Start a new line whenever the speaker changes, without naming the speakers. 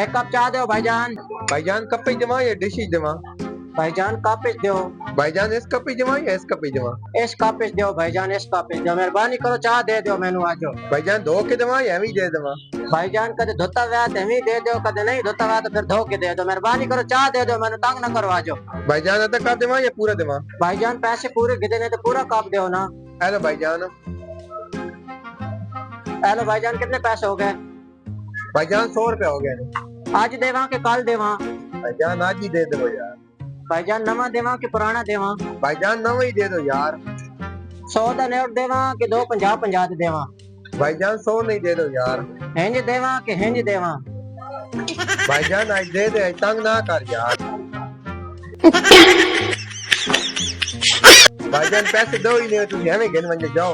एक कप चाय दो भाईजान।
भाईजान कप पे जमा या डिश जमा?
भाईजान कप पे दो।
भाईजान इस कप पे जमा या इस कप पे जमा?
इस कप पे दो भाईजान, इस कप पे दो। मेहरबानी करो चाय दे दो मैनू आज।
भाईजान धो के जमा या एवं दे देवा?
भाईजान कदे धोता हुआ तो हमें दे दो, कदे नहीं धोता हुआ तो फिर धो के दे दो। मेहरबानी करो चाय दे दो, मैंने तंग ना करो आज।
भाईजान आधा कप देवा या पूरा देवा?
भाईजान पैसे पूरे गिदे ने तो पूरा कप दो ना।
हेलो भाईजान।
हेलो भाईजान, कितने पैसे हो गए?
भाईजान 100 रुपया हो गया।
आज देवा के कल देवा?
भाईजान आज ही दे दो यार।
भाईजान नवा देवा कि पुराना देवा?
भाईजान नवा ही दे दो यार।
100 का नोट देवा कि 2 50 देवा?
भाईजान 100 नहीं दे दो यार।
हिंज देवा कि हिंज देवा?
भाईजान आज दे दे, तंग ना कर यार। भाईजान पैसे दो ही नहीं, तुम हमें गिन मंजे जाओ।